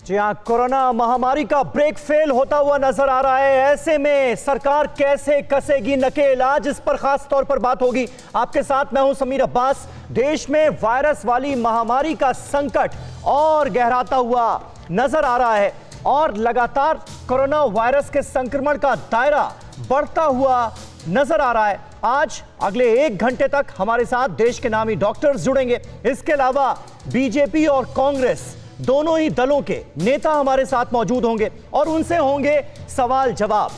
जी हाँ, कोरोना महामारी का ब्रेक फेल होता हुआ नजर आ रहा है। ऐसे में सरकार कैसे कसेगी नकेल, आज इस पर खास तौर पर बात होगी। आपके साथ मैं हूं समीर अब्बास। देश में वायरस वाली महामारी का संकट और गहराता हुआ नजर आ रहा है और लगातार कोरोना वायरस के संक्रमण का दायरा बढ़ता हुआ नजर आ रहा है। आज अगले 1 घंटे तक हमारे साथ देश के नामी डॉक्टर्स जुड़ेंगे। इसके अलावा बीजेपी और कांग्रेस दोनों ही दलों के नेता हमारे साथ मौजूद होंगे और उनसे होंगे सवाल जवाब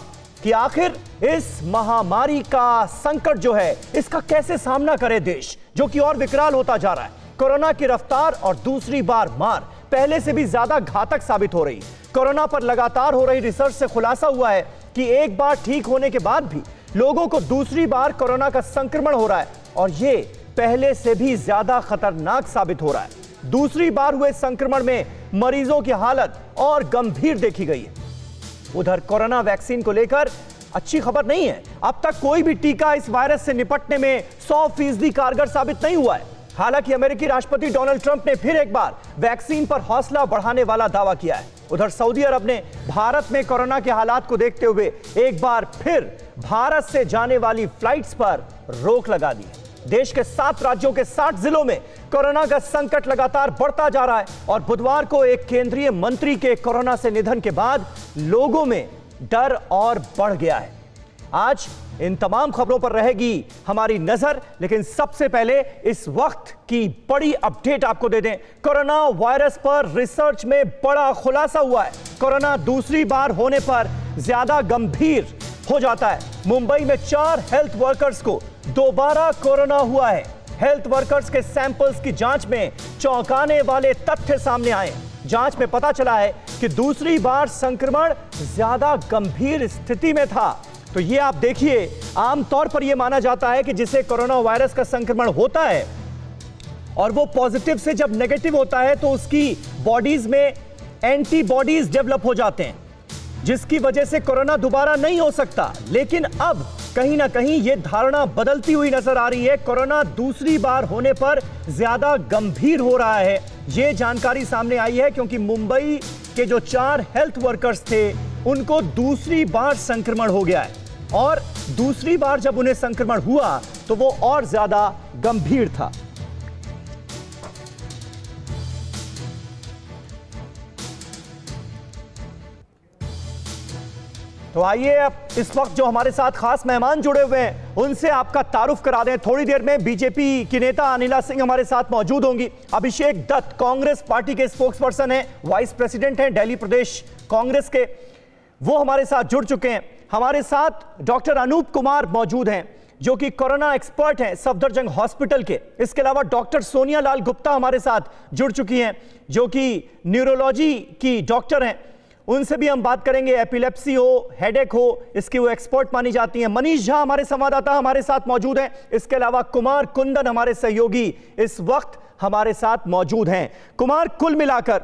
कि आखिर इस महामारी का संकट जो है इसका कैसे सामना करे देश, जो कि और विकराल होता जा रहा है। कोरोना की रफ्तार और दूसरी बार मार पहले से भी ज्यादा घातक साबित हो रही। कोरोना पर लगातार हो रही रिसर्च से खुलासा हुआ है कि एक बार ठीक होने के बाद भी लोगों को दूसरी बार कोरोना का संक्रमण हो रहा है और ये पहले से भी ज्यादा खतरनाक साबित हो रहा है। दूसरी बार हुए संक्रमण में मरीजों की हालत और गंभीर देखी गई है। उधर कोरोना वैक्सीन को लेकर अच्छी खबर नहीं है। अब तक कोई भी टीका इस वायरस से निपटने में 100% कारगर साबित नहीं हुआ है। हालांकि अमेरिकी राष्ट्रपति डोनाल्ड ट्रंप ने फिर एक बार वैक्सीन पर हौसला बढ़ाने वाला दावा किया है। उधर सऊदी अरब ने भारत में कोरोना के हालात को देखते हुए एक बार फिर भारत से जाने वाली फ्लाइट्स पर रोक लगा दी है। देश के 7 राज्यों के 60 जिलों में कोरोना का संकट लगातार बढ़ता जा रहा है और बुधवार को एक केंद्रीय मंत्री के कोरोना से निधन के बाद लोगों में डर और बढ़ गया है। आज इन तमाम खबरों पर रहेगी हमारी नजर, लेकिन सबसे पहले इस वक्त की बड़ी अपडेट आपको दे दें। कोरोना वायरस पर रिसर्च में बड़ा खुलासा हुआ है। कोरोना दूसरी बार होने पर ज्यादा गंभीर हो जाता है। मुंबई में 4 हेल्थ वर्कर्स को दोबारा कोरोना हुआ है। हेल्थ वर्कर्स के सैंपल्स की जांच में चौंकाने वाले तथ्य सामने आए। जांच में पता चला है कि दूसरी बार संक्रमण ज्यादा गंभीर स्थिति में था। तो ये आप देखिए, आमतौर पर यह माना जाता है कि जिसे कोरोना वायरस का संक्रमण होता है और वो पॉजिटिव से जब नेगेटिव होता है तो उसकी बॉडीज में एंटीबॉडीज डेवलप हो जाते हैं, जिसकी वजह से कोरोना दोबारा नहीं हो सकता। लेकिन अब कहीं ना कहीं यह धारणा बदलती हुई नजर आ रही है। कोरोना दूसरी बार होने पर ज्यादा गंभीर हो रहा है। यह जानकारी सामने आई है क्योंकि मुंबई के जो 4 हेल्थ वर्कर्स थे उनको दूसरी बार संक्रमण हो गया है और दूसरी बार जब उन्हें संक्रमण हुआ तो वो और ज्यादा गंभीर था। तो आइए अब इस वक्त जो हमारे साथ खास मेहमान जुड़े हुए हैं उनसे आपका तारुफ करा दें। थोड़ी देर में बीजेपी की नेता अनिला सिंह हमारे साथ मौजूद होंगी। अभिषेक दत्त कांग्रेस पार्टी के स्पोक्स पर्सन हैं, वाइस प्रेसिडेंट हैं दिल्ली प्रदेश कांग्रेस के, वो हमारे साथ जुड़ चुके हैं। हमारे साथ डॉक्टर अनूप कुमार मौजूद हैं जो कि कोरोना एक्सपर्ट हैं सफदरजंग हॉस्पिटल के। इसके अलावा डॉक्टर सोनिया लाल गुप्ता हमारे साथ जुड़ चुकी हैं जो कि न्यूरोलॉजी की डॉक्टर हैं। उनसे भी हम बात करेंगे। एपिलेप्सी हो, हेडेक हो, इसकी वो एक्सपर्ट मानी जाती हैं। मनीष झा हमारे संवाददाता हमारे साथ मौजूद हैं। इसके अलावा कुमार कुंदन हमारे सहयोगी इस वक्त हमारे साथ मौजूद हैं। कुमार, कुल मिलाकर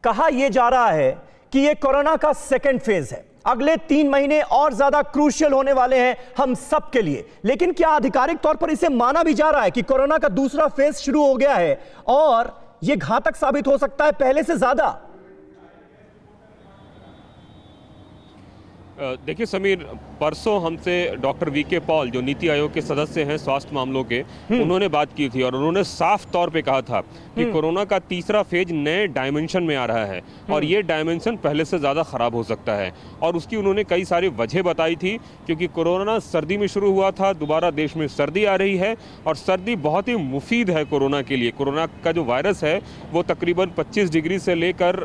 कहा यह जा रहा है कि यह कोरोना का सेकेंड फेज है। अगले 3 महीने और ज्यादा क्रूशियल होने वाले हैं हम सब के लिए, लेकिन क्या आधिकारिक तौर पर इसे माना भी जा रहा है कि कोरोना का दूसरा फेज शुरू हो गया है और यह घातक साबित हो सकता है पहले से ज्यादा? देखिए समीर, परसों हमसे डॉक्टर वीके पॉल जो नीति आयोग के सदस्य हैं स्वास्थ्य मामलों के, उन्होंने बात की थी और उन्होंने साफ तौर पे कहा था कि कोरोना का तीसरा फेज नए डायमेंशन में आ रहा है और ये डायमेंशन पहले से ज़्यादा ख़राब हो सकता है। और उसकी उन्होंने कई सारी वजह बताई थी, क्योंकि कोरोना सर्दी में शुरू हुआ था, दोबारा देश में सर्दी आ रही है और सर्दी बहुत ही मुफीद है कोरोना के लिए। कोरोना का जो वायरस है वो तकरीबन 25 डिग्री से लेकर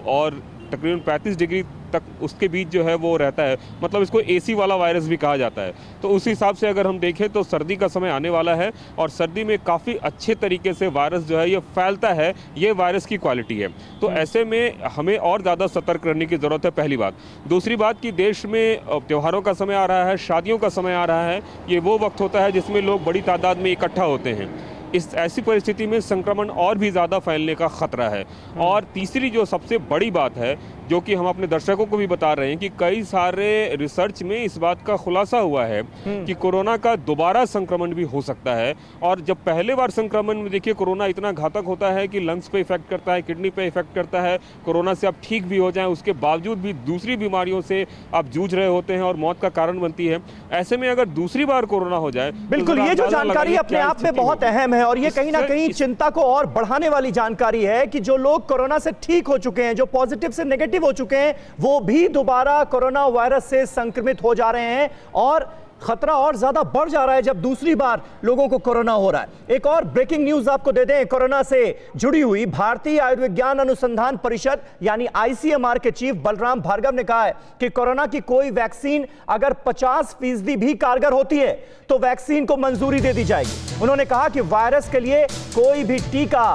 और तकरीबन 35 डिग्री तक उसके बीच जो है वो रहता है, मतलब इसको एसी वाला वायरस भी कहा जाता है। तो उस हिसाब से अगर हम देखें तो सर्दी का समय आने वाला है और सर्दी में काफ़ी अच्छे तरीके से वायरस जो है ये फैलता है, ये वायरस की क्वालिटी है। तो ऐसे में हमें और ज़्यादा सतर्क रहने की ज़रूरत है, पहली बात। दूसरी बात कि देश में त्योहारों का समय आ रहा है, शादियों का समय आ रहा है। ये वो वक्त होता है जिसमें लोग बड़ी तादाद में इकट्ठा होते हैं। इस ऐसी परिस्थिति में संक्रमण और भी ज़्यादा फैलने का खतरा है। और तीसरी जो सबसे बड़ी बात है, जो कि हम अपने दर्शकों को भी बता रहे हैं, कि कई सारे रिसर्च में इस बात का खुलासा हुआ है कि कोरोना का दोबारा संक्रमण भी हो सकता है। और जब पहले बार संक्रमण में देखिए कोरोना इतना घातक होता है कि लंग्स पे इफेक्ट करता है, किडनी पे इफेक्ट करता है, कोरोना से आप ठीक भी हो जाएं उसके बावजूद भी दूसरी बीमारियों से आप जूझ रहे होते हैं और मौत का कारण बनती है। ऐसे में अगर दूसरी बार कोरोना हो जाए, बिल्कुल, ये जो जानकारी अपने आप में बहुत अहम है और ये कहीं ना कहीं चिंता को और बढ़ाने वाली जानकारी है कि जो लोग कोरोना से ठीक हो चुके हैं, जो पॉजिटिव से नेगेटिव हो चुके हैं, वो भी दोबारा कोरोना वायरस से संक्रमित हो जा रहे हैं और खतरा और ज्यादा बढ़ जा रहा है जब दूसरी बार लोगों को कोरोना हो रहा है। एक और ब्रेकिंग न्यूज आपको दे दें, कोरोना से जुड़ी हुई भारतीय आयुर्विज्ञान अनुसंधान परिषद यानी आईसीएमआर के चीफ बलराम भार्गव ने कहा है कि कोरोना की कोई वैक्सीन अगर 50% भी कारगर होती है तो वैक्सीन को मंजूरी दे दी जाएगी। उन्होंने कहा कि वायरस के लिए कोई भी टीका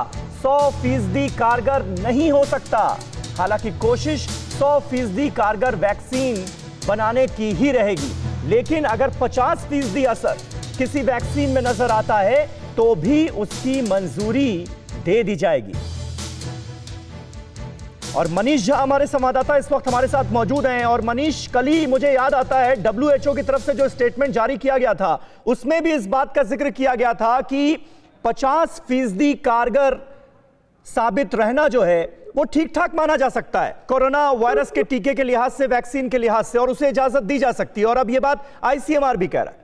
100% कारगर नहीं हो सकता। हालांकि कोशिश 100% कारगर वैक्सीन बनाने की ही रहेगी, लेकिन अगर 50% असर किसी वैक्सीन में नजर आता है तो भी उसकी मंजूरी दे दी जाएगी। और मनीष झा हमारे संवाददाता इस वक्त हमारे साथ मौजूद हैं। और मनीष, कल ही मुझे याद आता है WHO की तरफ से जो स्टेटमेंट जारी किया गया था उसमें भी इस बात का जिक्र किया गया था कि 50% कारगर साबित रहना जो है वो ठीक ठाक माना जा सकता है कोरोना वायरस के टीके के लिहाज से, वैक्सीन के लिहाज से, और उसे इजाजत दी जा सकती है। और अब ये बात आईसीएमआर भी कह रहा है।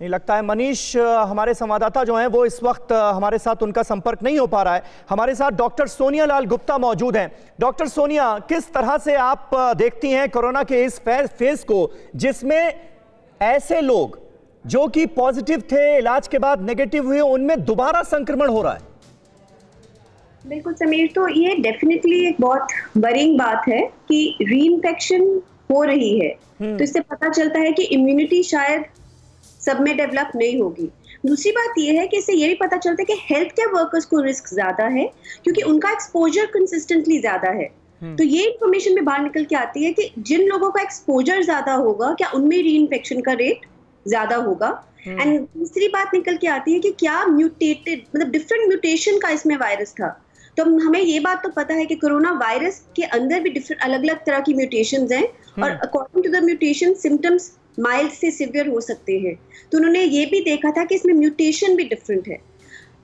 नहीं लगता है मनीष, हमारे संवाददाता जो हैं वो इस वक्त हमारे साथ उनका संपर्क नहीं हो पा रहा है। हमारे साथ डॉक्टर सोनिया लाल गुप्ता मौजूद हैं। डॉक्टर सोनिया, किस तरह से आप देखती हैं कोरोना के इस फेज को जिसमें ऐसे लोग जो कि पॉजिटिव थे, इलाज के बाद नेगेटिव हुए, उनमें दोबारा संक्रमण हो रहा है? बिल्कुल समीर, तो ये डेफिनेटली एक बहुत वरिंग बात है कि रीइंफेक्शन हो रही है। तो इससे पता चलता है कि इम्यूनिटी शायद सब में डेवलप नहीं होगी। दूसरी बात ये है कि इससे ये भी पता चलता है कि हेल्थ केयर वर्कर्स को रिस्क ज्यादा है क्योंकि उनका एक्सपोजर कंसिस्टेंटली ज्यादा है। तो ये इन्फॉर्मेशन में बाहर निकल के आती है कि जिन लोगों का एक्सपोजर ज्यादा होगा क्या उनमें रीइंफेक्शन का रेट ज्यादा होगा। एंड तीसरी बात निकल के आती है कि क्या म्यूटेटेड, मतलब डिफरेंट म्यूटेशन का इसमें वायरस था। तो हमें ये बात तो पता है कि कोरोना वायरस के अंदर भी डिफरेंट अलग अलग तरह की म्यूटेशंस हैं और according to the mutation symptoms mild से सिवियर हो सकते हैं। तो उन्होंने ये भी देखा था कि इसमें म्यूटेशन भी डिफरेंट है।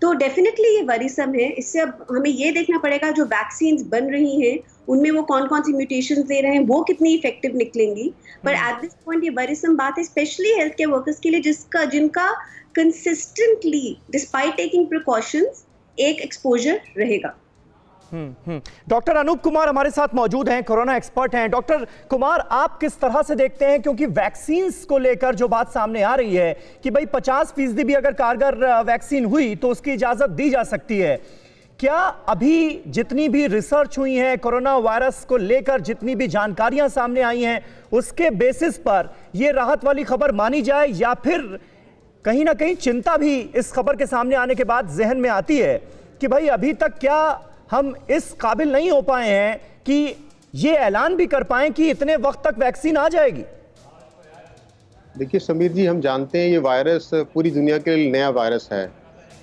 तो डेफिनेटली ये वरीसम है। इससे अब हमें ये देखना पड़ेगा जो वैक्सीन्स बन रही हैं उनमें वो कौन कौन सी म्यूटेशंस दे रहे हैं, वो कितनी इफेक्टिव निकलेंगी। पर एट दिस पॉइंट ये वरीसम बात है स्पेशली हेल्थ केयर वर्कर्स के लिए जिनका कंसिस्टेंटली डिस्पाइट टेकिंग प्रिकॉशंस एक एक्सपोजर रहेगा। डॉक्टर अनूप कुमार हमारे साथ मौजूद हैं, कोरोना एक्सपर्ट हैं। डॉक्टर कुमार, आप किस तरह से देखते हैं, क्योंकि वैक्सीन्स को लेकर जो बात सामने आ रही है कि भाई 50% भी अगर कारगर वैक्सीन हुई तो उसकी इजाजत दी जा सकती है, क्या अभी जितनी भी रिसर्च हुई है कोरोना वायरस को लेकर, जितनी भी जानकारियां सामने आई हैं, उसके बेसिस पर यह राहत वाली खबर मानी जाए या फिर कहीं ना कहीं चिंता भी इस खबर के सामने आने के बाद जहन में आती है कि भाई अभी तक क्या हम इस काबिल नहीं हो पाए हैं कि ये ऐलान भी कर पाएं कि इतने वक्त तक वैक्सीन आ जाएगी? देखिए समीर जी, हम जानते हैं ये वायरस पूरी दुनिया के लिए नया वायरस है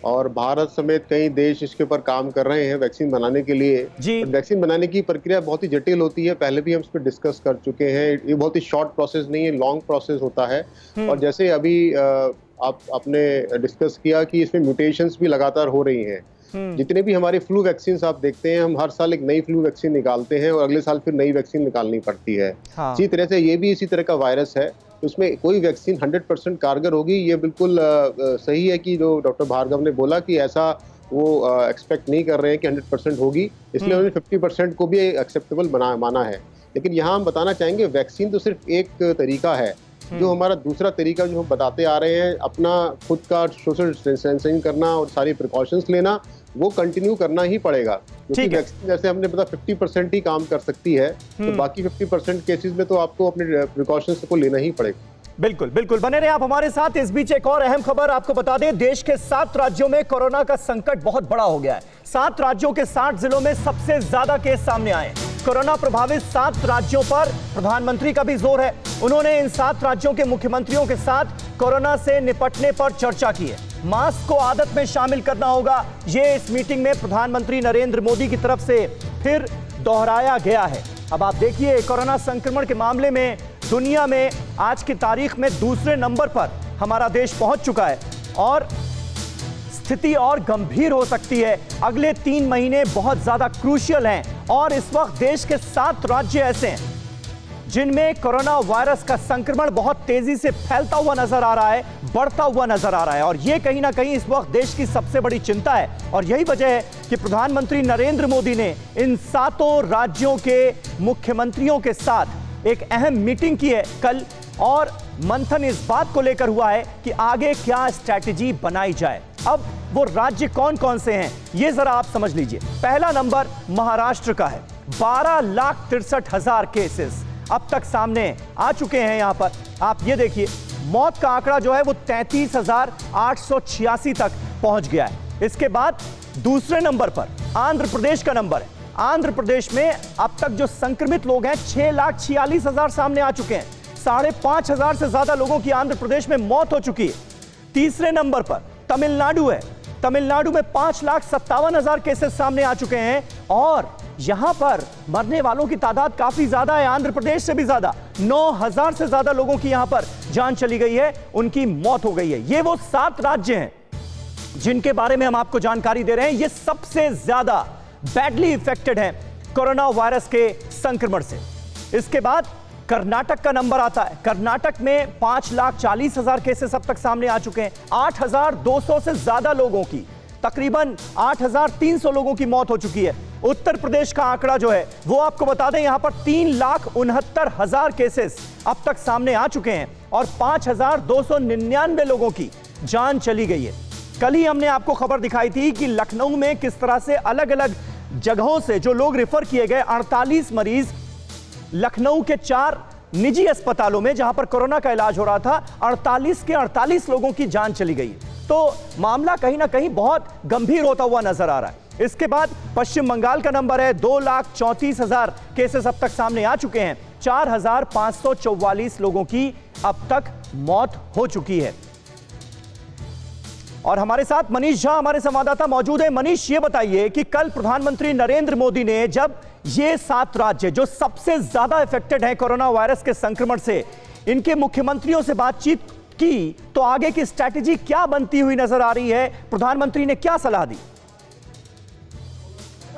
और भारत समेत कई देश इसके ऊपर काम कर रहे हैं वैक्सीन बनाने के लिए जी। वैक्सीन बनाने की प्रक्रिया बहुत ही जटिल होती है, पहले भी हम इस पर डिस्कस कर चुके हैं। ये बहुत ही शॉर्ट प्रोसेस नहीं है, लॉन्ग प्रोसेस होता है। और जैसे अभी आपने डिस्कस किया कि इसमें म्यूटेशंस भी लगातार हो रही हैं। जितने भी हमारे फ्लू वैक्सीन आप देखते हैं, हम हर साल एक नई फ्लू वैक्सीन निकालते हैं और अगले साल फिर नई वैक्सीन निकालनी पड़ती है। इसी तरह से ये भी इसी तरह का वायरस है, उसमें कोई वैक्सीन 100% कारगर होगी ये बिल्कुल सही है कि जो डॉक्टर भार्गव ने बोला कि ऐसा वो एक्सपेक्ट नहीं कर रहे हैं कि 100% होगी, इसलिए उन्होंने 50% को भी एक्सेप्टेबल माना है। लेकिन यहाँ हम बताना चाहेंगे वैक्सीन तो सिर्फ एक तरीका है। जो हमारा दूसरा तरीका जो हम बताते आ रहे हैं, अपना खुद का सोशल डिस्टेंसिंग करना और सारी प्रिकॉशंस लेना, वो कंटिन्यू करना ही पड़ेगा। क्योंकि वैक्सीन जैसे हमने पता 50% ही काम कर सकती है, तो बाकी 50% केसेस में तो आपको अपने प्रिकॉशंस को लेना ही पड़ेगा। बिल्कुल बिल्कुल, बने रहे आप हमारे साथ। इस बीच एक और अहम खबर आपको बता दें, देश के 7 राज्यों में कोरोना का संकट बहुत बड़ा हो गया है। 7 राज्यों के 60 जिलों में सबसे ज्यादा केस सामने आए। कोरोना प्रभावित 7 राज्यों पर प्रधानमंत्री का भी जोर है। उन्होंने इन 7 राज्यों के मुख्यमंत्रियों के साथ कोरोना से निपटने पर चर्चा की है। मास्क को आदत में शामिल करना होगा, ये इस मीटिंग में प्रधानमंत्री नरेंद्र मोदी की तरफ से फिर दोहराया गया है। अब आप देखिए, कोरोना संक्रमण के मामले में दुनिया में आज की तारीख में दूसरे नंबर पर हमारा देश पहुंच चुका है और स्थिति और गंभीर हो सकती है। अगले 3 महीने बहुत ज्यादा क्रूशियल हैं और इस वक्त देश के 7 राज्य ऐसे हैं जिनमें कोरोना वायरस का संक्रमण बहुत तेजी से फैलता हुआ नजर आ रहा है, बढ़ता हुआ नजर आ रहा है और यह कहीं ना कहीं इस वक्त देश की सबसे बड़ी चिंता है। और यही वजह है कि प्रधानमंत्री नरेंद्र मोदी ने इन 7 राज्यों के मुख्यमंत्रियों के साथ एक अहम मीटिंग की है कल और मंथन इस बात को लेकर हुआ है कि आगे क्या स्ट्रैटेजी बनाई जाए। अब वो राज्य कौन कौन से हैं ये जरा आप समझ लीजिए। पहला नंबर महाराष्ट्र का है। 12,63,000 केसेस अब तक सामने आ चुके हैं। यहां पर आप ये देखिए, मौत का आंकड़ा जो है वो 33,886 तक पहुंच गया है। इसके बाद दूसरे नंबर पर आंध्र प्रदेश का नंबर है। आंध्र प्रदेश में अब तक जो संक्रमित लोग हैं 6,46,000 सामने आ चुके हैं। 5,500 से ज्यादा लोगों की आंध्र प्रदेश में मौत हो चुकी है। तीसरे नंबर पर तमिलनाडु है। तमिलनाडु में 5,57,000 केसेस सामने आ चुके हैं और यहां पर मरने वालों की तादाद काफी ज्यादा है, आंध्र प्रदेश से भी ज्यादा। 9,000 से ज्यादा लोगों की यहां पर जान चली गई है, उनकी मौत हो गई है। ये वो 7 राज्य हैं जिनके बारे में हम आपको जानकारी दे रहे हैं। ये सबसे ज्यादा बैडली इफेक्टेड हैं कोरोना वायरस के संक्रमण से। इसके बाद कर्नाटक का नंबर आता है। कर्नाटक में 5,40,000 केसेस अब तक सामने आ चुके हैं। 8,200 से ज्यादा लोगों की, तकरीबन 8,300 लोगों की मौत हो चुकी है। उत्तर प्रदेश का आंकड़ा जो है वो आपको बता दें, यहां पर 3,69,000 केसेस अब तक सामने आ चुके हैं और 5,299 लोगों की जान चली गई है। कल ही हमने आपको खबर दिखाई थी कि लखनऊ में किस तरह से अलग अलग जगहों से जो लोग रेफर किए गए, 48 मरीज लखनऊ के 4 निजी अस्पतालों में जहां पर कोरोना का इलाज हो रहा था, 48 के 48 लोगों की जान चली गई। तो मामला कहीं ना कहीं बहुत गंभीर होता हुआ नजर आ रहा है। इसके बाद पश्चिम बंगाल का नंबर है। 2,34,000 केसेस अब तक सामने आ चुके हैं। 4,544 लोगों की अब तक मौत हो चुकी है। और हमारे साथ मनीष झा हमारे संवाददाता मौजूद है। मनीष, ये बताइए कि कल प्रधानमंत्री नरेंद्र मोदी ने जब ये 7 राज्य जो सबसे ज्यादा इफेक्टेड हैं कोरोना वायरस के संक्रमण से, इनके मुख्यमंत्रियों से बातचीत की तो आगे की स्ट्रैटेजी क्या बनती हुई नजर आ रही है? प्रधानमंत्री ने क्या सलाह दी?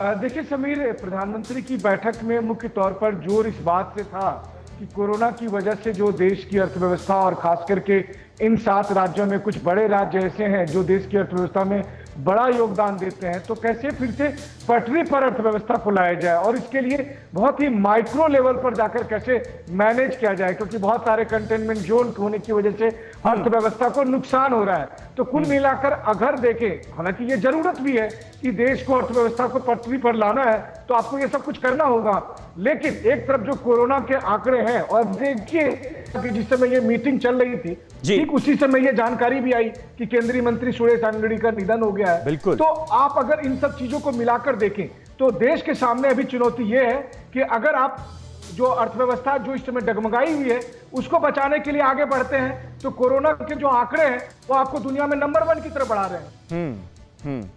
देखिए समीर, प्रधानमंत्री की बैठक में मुख्य तौर पर जोर इस बात से था कि कोरोना की वजह से जो देश की अर्थव्यवस्था और खास करके इन 7 राज्यों में कुछ बड़े राज्य ऐसे हैं जो देश की अर्थव्यवस्था में बड़ा योगदान देते हैं, तो कैसे फिर से पटरी पर अर्थव्यवस्था को लाया जाए और इसके लिए बहुत ही माइक्रो लेवल पर जाकर कैसे मैनेज किया जाए, क्योंकि बहुत सारे कंटेनमेंट जोन होने की वजह से अर्थव्यवस्था को नुकसान हो रहा है। तो कुल मिलाकर अगर देखें, हालांकि ये जरूरत भी है कि देश को अर्थव्यवस्था को पटरी पर लाना है तो आपको ये सब कुछ करना होगा, लेकिन एक तरफ जो कोरोना के आंकड़े हैं और देखिए कि जिस समय ये मीटिंग चल रही थी ठीक उसी समय ये जानकारी भी आई कि केंद्रीय मंत्री सुरेश अंगड़ी का निधन हो गया है। बिल्कुल। तो आप अगर इन सब चीजों को मिलाकर देखें तो देश के सामने अभी चुनौती ये है कि अगर आप जो अर्थव्यवस्था जो इस समय डगमगाई हुई है उसको बचाने के लिए आगे बढ़ते हैं तो कोरोना के जो आंकड़े हैं वो आपको दुनिया में नंबर 1 की तरफ बढ़ा रहे हैं।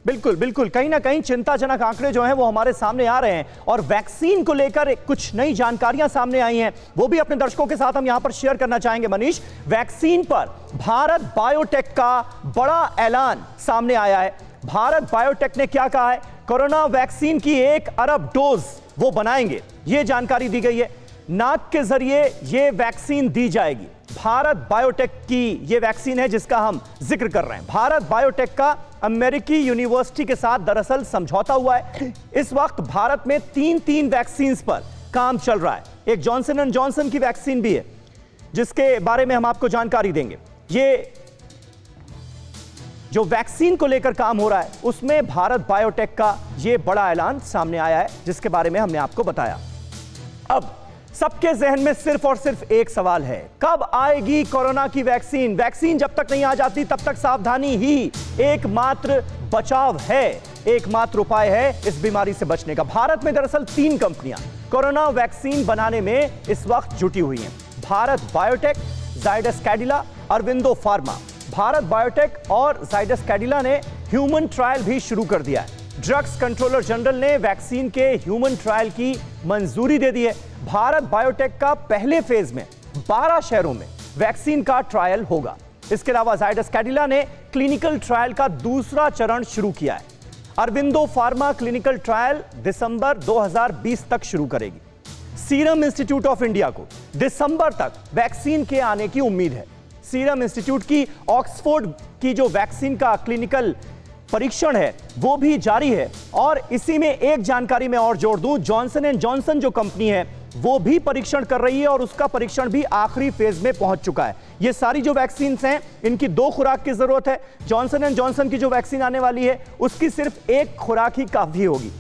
बिल्कुल बिल्कुल, कहीं ना कहीं चिंताजनक आंकड़े जो हैं वो हमारे सामने आ रहे हैं और वैक्सीन को लेकर कुछ नई जानकारियां सामने आई हैं, वो भी अपने दर्शकों के साथ हम यहां पर शेयर करना चाहेंगे। मनीष, वैक्सीन पर भारत बायोटेक का बड़ा ऐलान सामने आया है। भारत बायोटेक ने क्या कहा है? कोरोना वैक्सीन की 1 अरब डोज वो बनाएंगे, ये जानकारी दी गई है। नाक के जरिए ये वैक्सीन दी जाएगी। भारत बायोटेक की ये वैक्सीन है जिसका हम जिक्र कर रहे हैं। भारत बायोटेक का अमेरिकी यूनिवर्सिटी के साथ दरअसल समझौता हुआ है। इस वक्त भारत में 3 वैक्सीन पर काम चल रहा है। एक जॉनसन एंड जॉनसन की वैक्सीन भी है जिसके बारे में हम आपको जानकारी देंगे। ये जो वैक्सीन को लेकर काम हो रहा है उसमें भारत बायोटेक का ये बड़ा ऐलान सामने आया है जिसके बारे में हमने आपको बताया। अब सबके जहन में सिर्फ और सिर्फ एक सवाल है, कब आएगी कोरोना की वैक्सीन? वैक्सीन जब तक नहीं आ जाती तब तक सावधानी ही एकमात्र बचाव है, एकमात्र उपाय है इस बीमारी से बचने का। भारत में दरअसल 3 कंपनियां कोरोना वैक्सीन बनाने में इस वक्त जुटी हुई हैं। Bharat biotech, Zydus Cadila, Aurobindo pharma. Bharat biotech और जाइडस कैडिला ने ह्यूमन ट्रायल भी शुरू कर दिया है। ड्रग्स कंट्रोलर जनरल ने वैक्सीन के ह्यूमन ट्रायल की मंजूरी दे दी है। भारत बायोटेक का पहले फेज में 12 शहरों में वैक्सीन का ट्रायल होगा। इसके अलावा जाइडस कैडिला ने क्लिनिकल ट्रायल का दूसरा चरण शुरू किया है। अरविंदो फार्मा क्लिनिकल ट्रायल दिसंबर 2020 तक शुरू करेगी। सीरम इंस्टीट्यूट ऑफ इंडिया को दिसंबर तक वैक्सीन के आने की उम्मीद है। सीरम इंस्टीट्यूट की ऑक्सफोर्ड की जो वैक्सीन का क्लिनिकल परीक्षण है वो भी जारी है। और इसी में एक जानकारी मैं और जोड़ दूं, जॉनसन एंड जॉनसन जो कंपनी है वो भी परीक्षण कर रही है और उसका परीक्षण भी आखिरी फेज में पहुंच चुका है। ये सारी जो वैक्सीन हैं इनकी 2 खुराक की जरूरत है। जॉनसन एंड जॉनसन की जो वैक्सीन आने वाली है उसकी सिर्फ 1 खुराक ही काफी होगी।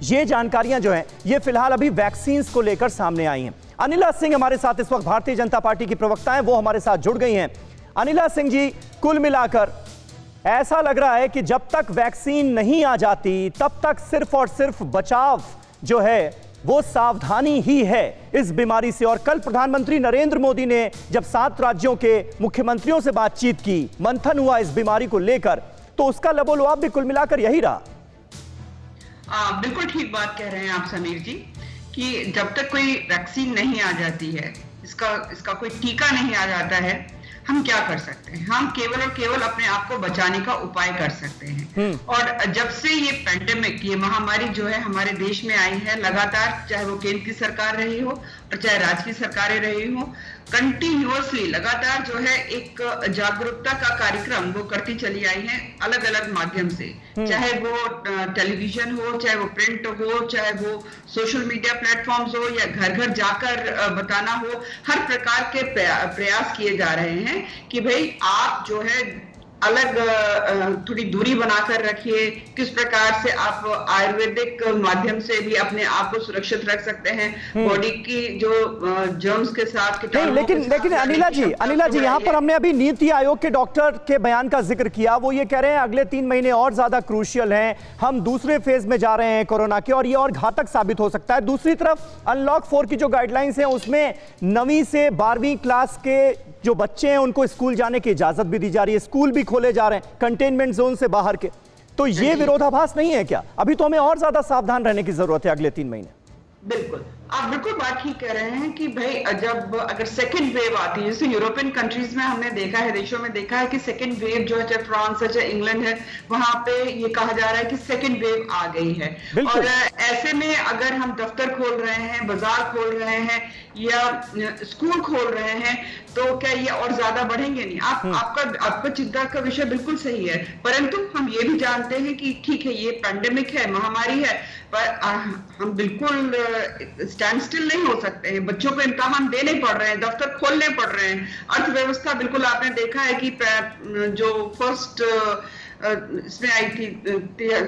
ये जानकारियां जो हैं ये फिलहाल अभी वैक्सीन को लेकर सामने आई हैं। अनिला सिंह हमारे साथ इस वक्त भारतीय जनता पार्टी की प्रवक्ता हैं, वो हमारे साथ जुड़ गई हैं। अनिला सिंह जी, कुल मिलाकर ऐसा लग रहा है कि जब तक वैक्सीन नहीं आ जाती तब तक सिर्फ और सिर्फ बचाव जो है वो सावधानी ही है इस बीमारी से। और कल प्रधानमंत्री नरेंद्र मोदी ने जब 7 राज्यों के मुख्यमंत्रियों से बातचीत की, मंथन हुआ इस बीमारी को लेकर, तो उसका लबोलुआब भी कुल मिलाकर यही रहा। बिल्कुल ठीक बात कह रहे हैं आप समीर जी कि जब तक कोई वैक्सीन नहीं आ जाती है, इसका कोई टीका नहीं आ जाता है, हम क्या कर सकते हैं? हम केवल और केवल अपने आप को बचाने का उपाय कर सकते हैं। और जब से ये पैंडेमिक, ये महामारी जो है हमारे देश में आई है, लगातार चाहे वो केंद्र की सरकार रही हो और चाहे राज्य की सरकारें रही हो, कंटिन्यूअसली लगातार जो है एक जागरूकता का कार्यक्रम वो करती चली आई है अलग अलग माध्यम से, चाहे वो टेलीविजन हो, चाहे वो प्रिंट हो, चाहे वो सोशल मीडिया प्लेटफॉर्म्स हो या घर घर जाकर बताना हो। हर प्रकार के प्रयास किए जा रहे हैं कि भाई आप जो है अलग थोड़ी दूरी बनाकर रखिए। किस प्रकार से आप आयुर्वेदिक माध्यम से भी अपने आप को सुरक्षित रख सकते हैं, बॉडी की जो जर्म्स के साथ लेकिन अनिला जी यहाँ पर हमने अभी नीति आयोग के डॉक्टर के बयान का जिक्र किया। वो ये कह रहे हैं अगले 3 महीने और ज्यादा क्रूशियल हैं, हम दूसरे फेज में जा रहे हैं कोरोना के और ये और घातक साबित हो सकता है। दूसरी तरफ अनलॉक 4 की जो गाइडलाइंस हैं उसमें 9वीं से 12वीं क्लास के जो बच्चे हैं उनको स्कूल जाने की इजाजत भी दी जा रही है, स्कूल भी खोले जा रहे हैं कंटेनमेंट जोन से बाहर के। तो ये विरोधाभास नहीं है क्या? अभी तो हमें और ज्यादा सावधान रहने की जरूरत है अगले 3 महीने। बिल्कुल, आप बिल्कुल बात ही कह रहे हैं कि भाई जब अगर सेकंड वेव आती है, जैसे यूरोपियन कंट्रीज में हमने देखा है, देशों में देखा है कि सेकंड वेव जो है, चाहे फ्रांस है चाहे इंग्लैंड है, वहां पे ये कहा जा रहा है कि सेकंड वेव आ गई है। और ऐसे में अगर हम दफ्तर खोल रहे हैं, बाजार खोल रहे हैं या स्कूल खोल रहे हैं तो क्या ये और ज्यादा बढ़ेंगे? नहीं। आपका चिंता का विषय बिल्कुल सही है, परंतु हम ये भी जानते हैं कि ठीक है ये पैंडेमिक है, महामारी है, पर हम बिल्कुल स्टैंड स्टिल नहीं हो सकते हैं। बच्चों को इम्तिहान देने पड़ रहे हैं, दफ्तर खोलने पड़ रहे हैं, अर्थव्यवस्था बिल्कुल आपने देखा है कि जो फर्स्ट इसमें आई थी